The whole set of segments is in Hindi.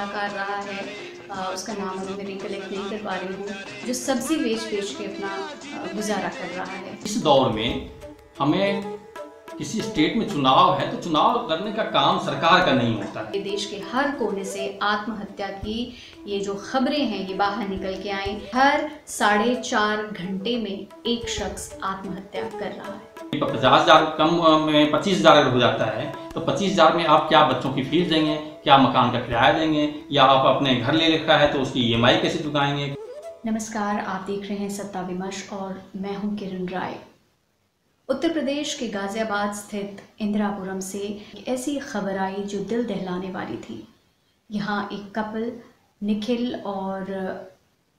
कलाकार रहा है, उसका नाम अभी मैं रिकलेक्ट नहीं कर पा रही हूँ, जो सब्जी बेच बेच के अपना गुजारा कर रहा है। इस दौर में हमें किसी स्टेट में चुनाव है तो चुनाव करने का काम सरकार का नहीं होता है। देश के हर कोने से आत्महत्या की ये जो खबरें हैं ये बाहर निकल के आई। हर 4.5 घंटे में एक शख्स आत्महत्या कर रहा है। 50,000 कम में 25,000 अगर हो जाता है तो 25,000 में आप क्या बच्चों की फीस देंगे, क्या मकान का किराया देंगे, या आप अपने घर ले रखा है तो उसकी EMI कैसे चुकाएंगे। नमस्कार, आप देख रहे हैं सत्ता विमर्श और मैं हूं किरण राय। उत्तर प्रदेश के गाजियाबाद स्थित इंदिरापुरम से एक ऐसी खबर आई जो दिल दहलाने वाली थी। यहाँ एक कपल निखिल और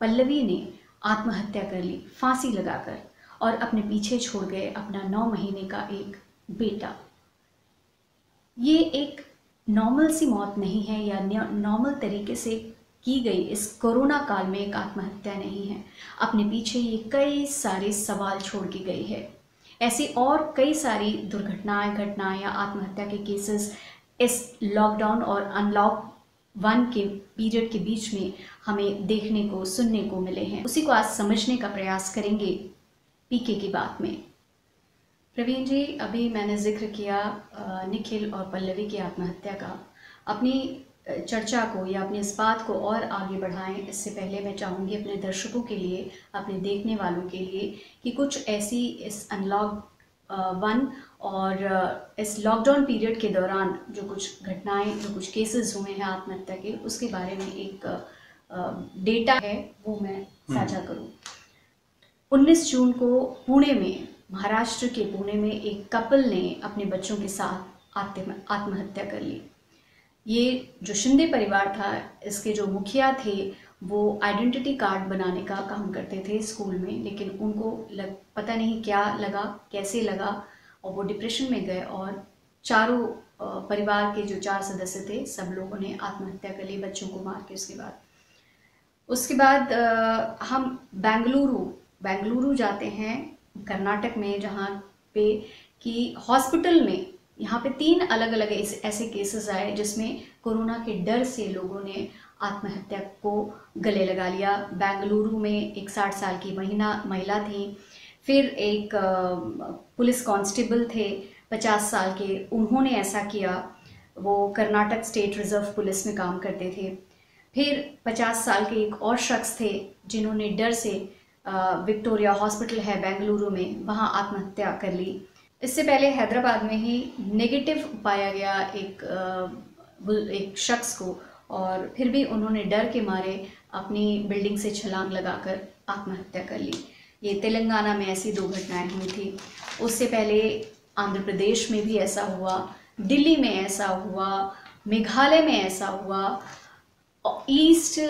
पल्लवी ने आत्महत्या कर ली फांसी लगाकर, और अपने पीछे छोड़ गए अपना 9 महीने का एक बेटा। ये एक नॉर्मल सी मौत नहीं है या नॉर्मल तरीके से की गई इस कोरोना काल में एक आत्महत्या नहीं है। अपने पीछे ये कई सारे सवाल छोड़ के गई है। ऐसी और कई सारी घटनाएं या आत्महत्या के केसेस इस लॉकडाउन और अनलॉक 1 के पीरियड के बीच में हमें देखने को सुनने को मिले हैं। उसी को आज समझने का प्रयास करेंगे पीके की बात में। प्रवीण जी, अभी मैंने जिक्र किया निखिल और पल्लवी की आत्महत्या का। अपनी चर्चा को या अपनी इस बात को और आगे बढ़ाएं, इससे पहले मैं चाहूँगी अपने दर्शकों के लिए, अपने देखने वालों के लिए, कि कुछ ऐसी इस अनलॉक 1 और इस लॉकडाउन पीरियड के दौरान जो कुछ घटनाएं, जो कुछ केसेस हुए हैं आत्महत्या के, उसके बारे में एक डेटा है वो मैं साझा करूँ। 19 जून को पुणे में, महाराष्ट्र के पुणे में एक कपल ने अपने बच्चों के साथ आत्महत्या कर ली। ये जो शिंदे परिवार था, इसके जो मुखिया थे वो आइडेंटिटी कार्ड बनाने का काम करते थे स्कूल में, लेकिन उनको पता नहीं क्या लगा, कैसे लगा, और वो डिप्रेशन में गए और चारों परिवार के जो 4 सदस्य थे सब लोगों ने आत्महत्या कर ली बच्चों को मार के। उसके बाद हम बेंगलुरु जाते हैं, कर्नाटक में, जहाँ पे कि हॉस्पिटल में यहाँ पे 3 अलग अलग ऐसे केसेस आए जिसमें कोरोना के डर से लोगों ने आत्महत्या को गले लगा लिया। बेंगलुरु में एक 60 साल की महिला थी, फिर एक पुलिस कांस्टेबल थे 50 साल के, उन्होंने ऐसा किया। वो कर्नाटक स्टेट रिजर्व पुलिस में काम करते थे। फिर 50 साल के एक और शख्स थे जिन्होंने डर से विक्टोरिया हॉस्पिटल है बेंगलुरु में, वहाँ आत्महत्या कर ली। इससे पहले हैदराबाद में ही नेगेटिव पाया गया एक शख्स को, और फिर भी उन्होंने डर के मारे अपनी बिल्डिंग से छलांग लगाकर आत्महत्या कर ली। ये तेलंगाना में ऐसी 2 घटनाएं हुई थी। उससे पहले आंध्र प्रदेश में भी ऐसा हुआ, दिल्ली में ऐसा हुआ, मेघालय में ऐसा हुआ, ईस्ट,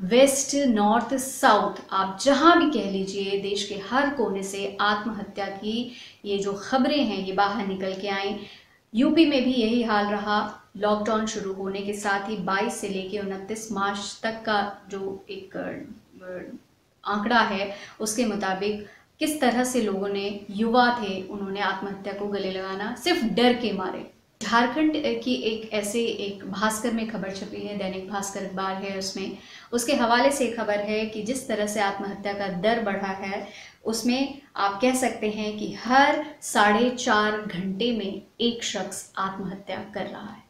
वेस्ट, नॉर्थ, साउथ, आप जहां भी कह लीजिए, देश के हर कोने से आत्महत्या की ये जो खबरें हैं ये बाहर निकल के आई। यूपी में भी यही हाल रहा। लॉकडाउन शुरू होने के साथ ही 22 से लेकर 29 मार्च तक का जो एक आंकड़ा है, उसके मुताबिक किस तरह से लोगों ने, युवा थे, उन्होंने आत्महत्या को गले लगाना सिर्फ डर के मारे। झारखंड की एक भास्कर में खबर छपी है, दैनिक भास्कर अखबार है, उसके हवाले से खबर है कि जिस तरह से आत्महत्या का दर बढ़ा है, उसमें आप कह सकते हैं कि हर 4.5 घंटे में एक शख्स आत्महत्या कर रहा है।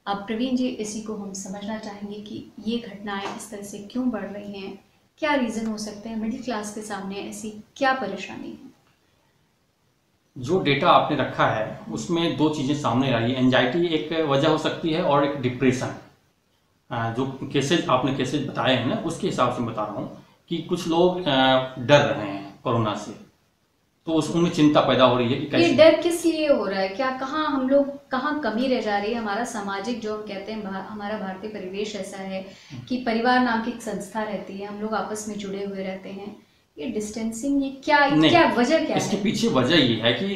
अब प्रवीण जी, इसी को हम समझना चाहेंगे कि ये घटनाएं इस तरह से क्यों बढ़ रही हैं, क्या रीज़न हो सकते हैं, मिडिल क्लास के सामने ऐसी क्या परेशानी है। जो डेटा आपने रखा है उसमें 2 चीज़ें सामने आई। एंजाइटी एक वजह हो सकती है और एक डिप्रेशन। जो केसेज बताए हैं ना, उसके हिसाब से बता रहा हूँ कि कुछ लोग डर रहे हैं कोरोना से, तो उनमें चिंता पैदा हो रही है कि कैसे। ये डर किस लिए हो रहा है, क्या कहाँ हम लोग कहाँ कमी रह जा रही है। हमारा सामाजिक, जो हम कहते हैं, हमारा भारतीय परिवेश ऐसा है कि परिवार नाम की एक संस्था रहती है, हम लोग आपस में जुड़े हुए रहते हैं। ये डिस्टेंसिंग, ये क्या वजह क्या है? इसके पीछे वजह ये है कि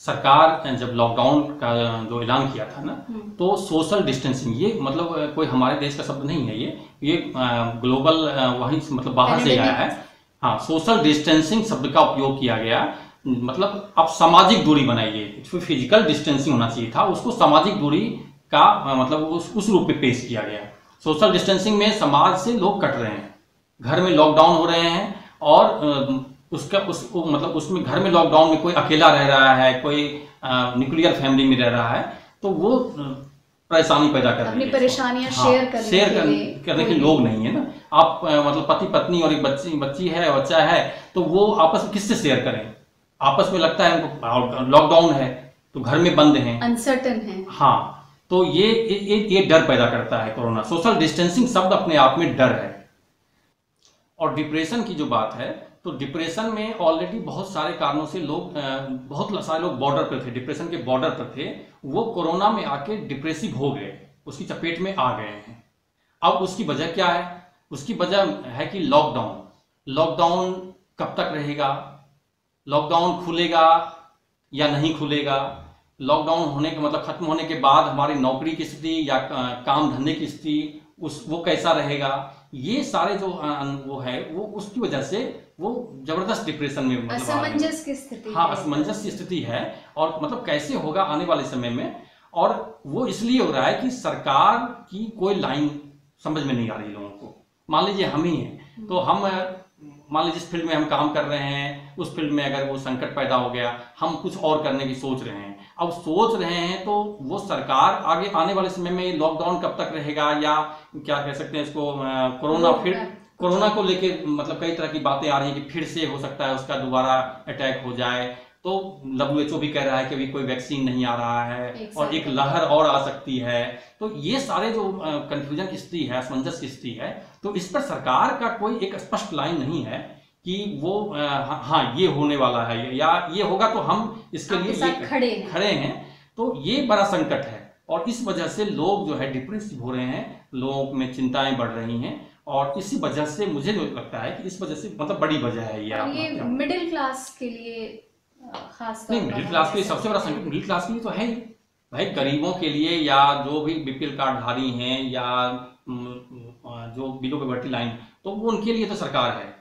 सरकार जब लॉकडाउन का जो ऐलान किया था ना, तो सोशल डिस्टेंसिंग, ये मतलब कोई हमारे देश का शब्द नहीं है, ये ग्लोबल वहीं मतलब बाहर से आया है। हाँ, सोशल डिस्टेंसिंग शब्द का उपयोग किया गया, मतलब अब सामाजिक दूरी बनाई गई। फिजिकल डिस्टेंसिंग होना चाहिए था, उसको सामाजिक दूरी का मतलब उस रूप में पेश किया गया। सोशल डिस्टेंसिंग में समाज से लोग कट रहे हैं, घर में लॉकडाउन हो रहे हैं, और उसको मतलब उसमें घर में लॉकडाउन में कोई अकेला रह रहा है, कोई न्यूक्लियर फैमिली में रह रहा है, तो वो परेशानी पैदा कर रही है। अपनी परेशानियां शेयर करने के लोग नहीं है ना। आप मतलब पति पत्नी और एक बच्ची है, बच्चा है, तो वो आपस में किससे शेयर करें? आपस में लगता है उनको लॉकडाउन है तो घर में बंद हैं, अनसर्टन है। हाँ, तो ये डर पैदा करता है कोरोना। सोशल डिस्टेंसिंग शब्द अपने आप में डर है। और डिप्रेशन की जो बात है, तो डिप्रेशन में ऑलरेडी बहुत सारे कारणों से बहुत सारे लोग बॉर्डर पर थे, डिप्रेशन के बॉर्डर पर थे, वो कोरोना में आके डिप्रेसिव हो गए, उसकी चपेट में आ गए हैं। अब उसकी वजह क्या है? उसकी वजह है कि लॉकडाउन कब तक रहेगा, लॉकडाउन खुलेगा या नहीं खुलेगा, लॉकडाउन होने के मतलब खत्म होने के बाद हमारी नौकरी की स्थिति या काम धंधे की स्थिति वो कैसा रहेगा, ये सारे जो वो है वो उसकी वजह से वो जबरदस्त डिप्रेशन में मतलब असमंजस की स्थिति। हाँ, असमंजस की स्थिति है। और मतलब कैसे होगा आने वाले समय में, और वो इसलिए हो रहा है कि सरकार की कोई लाइन समझ में नहीं आ रही लोगों को। मान लीजिए हम ही हैं, तो हम मान लीजिए जिस फील्ड में हम काम कर रहे हैं, उस फील्ड में अगर वो संकट पैदा हो गया, हम कुछ और करने की सोच रहे हैं। अब सोच रहे हैं तो वो सरकार आगे आने वाले समय में लॉकडाउन कब तक रहेगा, या क्या कह सकते हैं इसको, कोरोना को लेके मतलब कई तरह की बातें आ रही हैं कि फिर से हो सकता है उसका दोबारा अटैक हो जाए। तो WHO भी कह रहा है कि अभी कोई वैक्सीन नहीं आ रहा है और एक लहर और आ सकती है। तो ये सारे जो कंफ्यूजन की स्थिति है, असमंजस की स्थिति है, तो इस पर सरकार का कोई एक स्पष्ट लाइन नहीं है कि वो हाँ ये होने वाला है या ये होगा तो हम इसके लिए खड़े हैं। तो ये बड़ा संकट है, और इस वजह से लोग जो है डिप्रेसिव हो रहे हैं, लोगों में चिंताएं बढ़ रही हैं, और इसी वजह से मुझे जो लगता है कि इस वजह से मतलब बड़ी वजह है ये मिडिल क्लास के लिए खास तौर नहीं, मिडिल क्लास के लिए सबसे बड़ा संकट मिडिल क्लास के लिए तो है ही भाई। गरीबों के लिए या जो भी BPL कार्डधारी हैं या जो बिलो पॉवर्टी लाइन, तो वो उनके लिए तो सरकार है।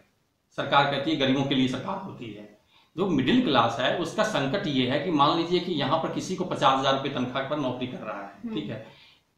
सरकार कहती है गरीबों के लिए सरकार होती है। जो मिडिल क्लास है उसका संकट ये है कि मान लीजिए कि यहाँ पर किसी को 50,000 रुपये तनख्वाह पर नौकरी कर रहा है, ठीक है।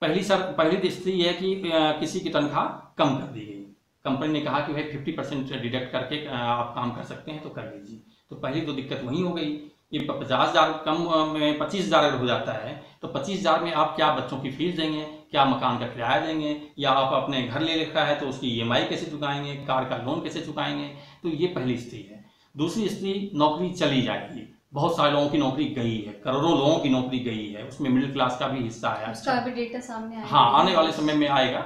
पहली स्थिति ये है कि किसी की तनख्वाह कम कर दी गई, कंपनी ने कहा कि भाई 50% डिडक्ट करके आप काम कर सकते हैं तो कर लीजिए। तो पहली तो दिक्कत वही हो गई। ये 50,000 कम में 25,000 अगर हो जाता है तो 25,000 में आप क्या बच्चों की फीस देंगे, क्या मकान का किराया देंगे, या आप अपने घर ले रखा है तो उसकी EMI कैसे चुकाएंगे, कार का लोन कैसे चुकाएंगे। तो ये पहली स्थिति है। दूसरी स्थिति, नौकरी चली जाएगी। बहुत सारे लोगों की नौकरी गई है, करोड़ों लोगों की नौकरी गई है, उसमें मिडिल क्लास का भी हिस्सा है। उसका भी डेटा सामने आएगा। हाँ, आने वाले समय में आएगा।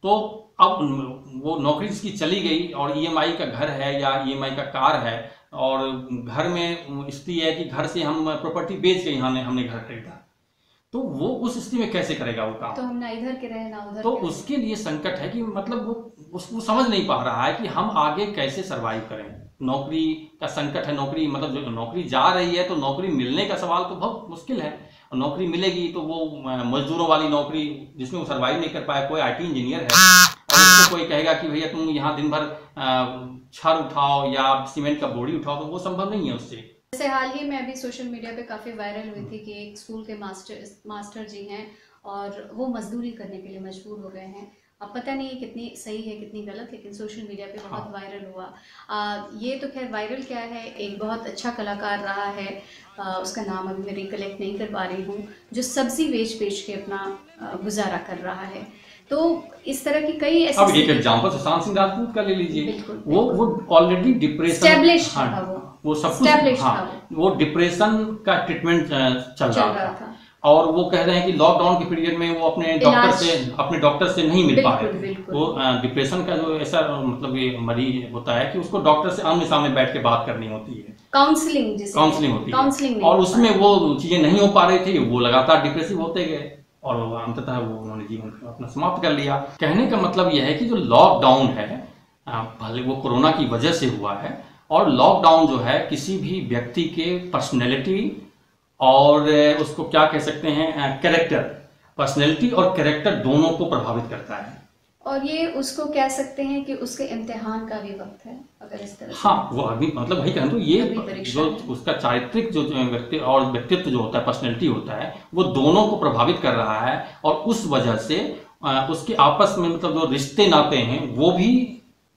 तो अब वो नौकरी जिसकी चली गई और EMI का घर है या EMI का कार है, और घर में स्थिति है कि घर से हम प्रॉपर्टी बेच के यहाँ हमने घर खरीदा, तो वो उस स्थिति में कैसे करेगा वो काम? तो हम ना इधर के रहे ना उधर। तो उसके लिए संकट है कि मतलब वो समझ नहीं पा रहा है कि हम आगे कैसे सरवाइव करें। नौकरी का संकट है, नौकरी मतलब जो नौकरी जा रही है तो नौकरी मिलने का सवाल तो बहुत मुश्किल है। और नौकरी मिलेगी तो वो मजदूरों वाली नौकरी जिसमें वो सर्वाइव नहीं कर पाया। कोई IT इंजीनियर है और उसको कोई कहेगा कि भैया तुम यहाँ दिन भर छड़ उठाओ या सीमेंट का बोरी उठाओ, तो वो संभव नहीं है उससे। जैसे हाल ही में अभी सोशल मीडिया पे काफ़ी वायरल हुई थी कि एक स्कूल के मास्टर जी हैं और वो मजदूरी करने के लिए मजबूर हो गए हैं। अब पता नहीं कितनी सही है कितनी गलत, लेकिन सोशल मीडिया पे बहुत वायरल हुआ। ये तो खैर वायरल क्या है, एक बहुत अच्छा कलाकार रहा है, उसका नाम अभी मैं रिकलेक्ट नहीं कर पा रही हूँ, जो सब्जी बेच के अपना गुजारा कर रहा है। तो इस तरह की कई ऐसे, अब एक एग्जांपल सुशांत सिंह राजपूत का ले लीजिए। वो ऑलरेडी डिप्रेशन, वो सब कुछ, हाँ, वो डिप्रेशन का ट्रीटमेंट चल रहा था। और वो कह रहे हैं कि लॉकडाउन के पीरियड में वो अपने डॉक्टर से नहीं मिल पा रहे थे। वो डिप्रेशन का जो ऐसा मतलब ये मरीज होता है कि उसको डॉक्टर से आमने सामने बैठ के बात करनी होती है, काउंसलिंग होती है, और उसमें वो चीजें नहीं हो पा रही थी। वो लगातार डिप्रेसिव होते गए और अंततः वो उन्होंने जीवन अपना समाप्त कर लिया। कहने का मतलब यह है कि जो लॉकडाउन है, भले वो कोरोना की वजह से हुआ है, और लॉकडाउन जो है किसी भी व्यक्ति के पर्सनैलिटी और उसको क्या कह सकते हैं, कैरेक्टर, पर्सनैलिटी और कैरेक्टर दोनों को प्रभावित करता है। और ये उसको कह सकते हैं कि उसके इम्तिहान का भी वक्त है, अगर इस तरह से। हाँ, वो अभी मतलब वही कहूँ तो ये जो उसका चारित्रिक जो व्यक्ति और व्यक्तित्व जो होता है, पर्सनैलिटी होता है, वो दोनों को प्रभावित कर रहा है, और उस वजह से उसके आपस में मतलब जो रिश्ते नाते हैं वो भी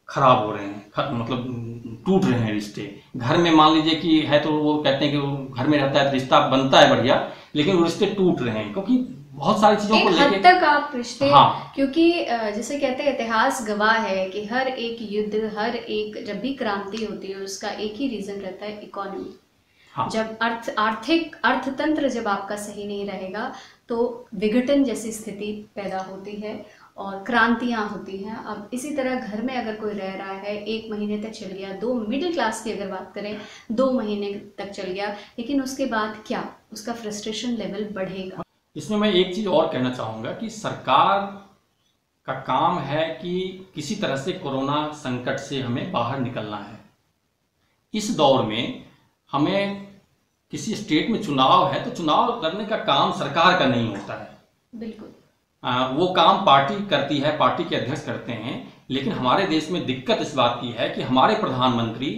खराब हो रहे हैं, मतलब टूट रहे हैं रिश्ते। घर में मान लीजिए कि है तो वो कहते हैं कि वो घर में रहता है तो रिश्ता बनता है बढ़िया, लेकिन वो रिश्ते टूट रहे हैं क्योंकि बहुत सारी चीजों को लेकर एक हद तक आप रिश्ते, हाँ, क्योंकि जिसे कहते हैं इतिहास गवाह है कि हर एक युद्ध, हर एक जब भी क्रांति होती है उसका एक ही रीजन रहता है, इकोनॉमी। हाँ, जब आर्थिक अर्थतंत्र जब आपका सही नहीं रहेगा तो विघटन जैसी स्थिति पैदा होती है और क्रांतियां होती हैं। अब इसी तरह घर में अगर कोई रह रहा है, 1 महीने तक चल गया, 2 मिडिल क्लास की अगर बात करें 2 महीने तक चल गया, लेकिन उसके बाद क्या उसका फ्रस्ट्रेशन लेवल बढ़ेगा। इसमें मैं एक चीज और कहना चाहूंगा कि सरकार का काम है कि किसी तरह से कोरोना संकट से हमें बाहर निकलना है। इस दौर में हमें किसी स्टेट में चुनाव है तो चुनाव करने का काम सरकार का नहीं होता है, बिल्कुल वो काम पार्टी करती है, पार्टी के अध्यक्ष करते हैं। लेकिन हमारे देश में दिक्कत इस बात की है कि हमारे प्रधानमंत्री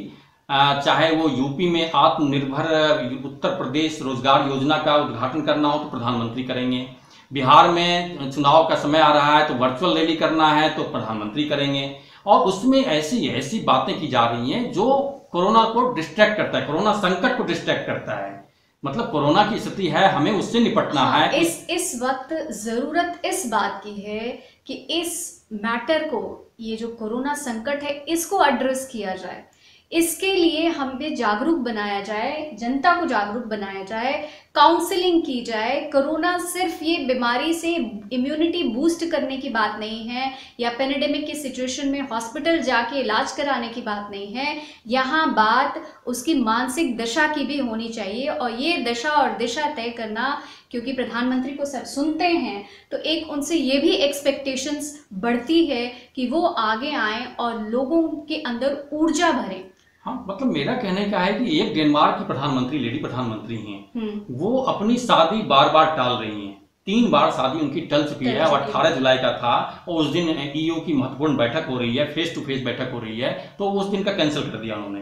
चाहे वो यूपी में आत्मनिर्भर उत्तर प्रदेश रोजगार योजना का उद्घाटन करना हो तो प्रधानमंत्री करेंगे, बिहार में चुनाव का समय आ रहा है तो वर्चुअल रैली करना है तो प्रधानमंत्री करेंगे, और उसमें ऐसी ऐसी बातें की जा रही हैं जो कोरोना को डिस्ट्रैक्ट करता है, कोरोना संकट को डिस्ट्रैक्ट करता है। मतलब कोरोना की स्थिति है, हमें उससे निपटना है। इस वक्त जरूरत इस बात की है कि इस मैटर को, ये जो कोरोना संकट है, इसको एड्रेस किया जाए। इसके लिए हमें जागरूक बनाया जाए, जनता को जागरूक बनाया जाए, काउंसलिंग की जाए। कोरोना सिर्फ ये बीमारी से इम्यूनिटी बूस्ट करने की बात नहीं है, या पेंडेमिक की सिचुएशन में हॉस्पिटल जाके इलाज कराने की बात नहीं है। यहाँ बात उसकी मानसिक दशा की भी होनी चाहिए, और ये दशा और दिशा तय करना, क्योंकि प्रधानमंत्री को सब सुनते हैं तो एक उनसे ये भी एक्सपेक्टेशंस बढ़ती है कि वो आगे आए और लोगों के अंदर ऊर्जा भरें। हाँ, मतलब मेरा कहने का है कि एक डेनमार्क की प्रधानमंत्री, लेडी प्रधानमंत्री हैं, वो अपनी शादी बार बार टाल रही हैं। 3 बार शादी उनकी टल चुकी है, और 18 जुलाई का था और उस दिन ईयू की महत्वपूर्ण बैठक हो रही है, फेस टू फेस बैठक हो रही है, तो उस दिन का कैंसिल कर दिया उन्होंने।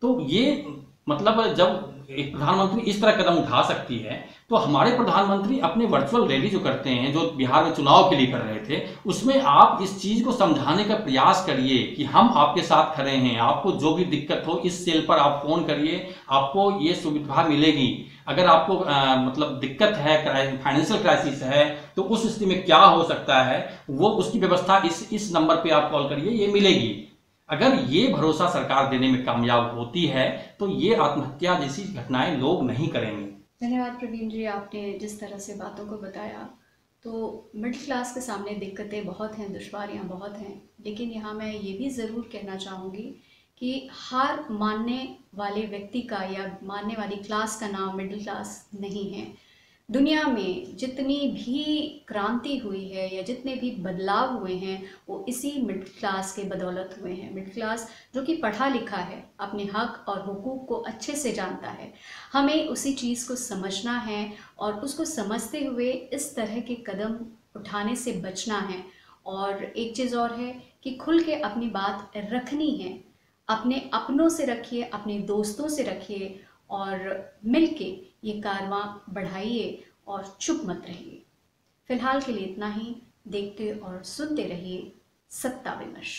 तो ये मतलब जब एक प्रधानमंत्री इस तरह कदम उठा सकती है तो हमारे प्रधानमंत्री अपने वर्चुअल रैली जो करते हैं, जो बिहार में चुनाव के लिए कर रहे थे, उसमें आप इस चीज को समझाने का प्रयास करिए कि हम आपके साथ खड़े हैं, आपको जो भी दिक्कत हो इस सेल पर आप फोन करिए, आपको ये सुविधा मिलेगी। अगर आपको मतलब दिक्कत है, फाइनेंशियल क्राइसिस है, तो उस स्थिति में क्या हो सकता है वो उसकी व्यवस्था इस नंबर पे आप कॉल करिए, ये मिलेगी। अगर ये भरोसा सरकार देने में कामयाब होती है तो ये आत्महत्या जैसी घटनाएं लोग नहीं करेंगे। धन्यवाद प्रवीण जी, आपने जिस तरह से बातों को बताया। तो मिडिल क्लास के सामने दिक्कतें बहुत हैं, दुश्वारियां बहुत हैं, लेकिन यहाँ मैं ये भी ज़रूर कहना चाहूँगी कि हार मानने वाले व्यक्ति का या मानने वाली क्लास का नाम मिडिल क्लास नहीं है। दुनिया में जितनी भी क्रांति हुई है या जितने भी बदलाव हुए हैं वो इसी मिडिल क्लास के बदौलत हुए हैं। मिडिल क्लास जो कि पढ़ा लिखा है, अपने हक और हुकूक को अच्छे से जानता है। हमें उसी चीज़ को समझना है और उसको समझते हुए इस तरह के कदम उठाने से बचना है। और एक चीज़ और है कि खुल के अपनी बात रखनी है, अपने अपनों से रखिए, अपने दोस्तों से रखिए, और मिलके ये कारवां बढ़ाइए और चुप मत रहिए। फिलहाल के लिए इतना ही। देखते और सुनते रहिए सत्ता विमर्श।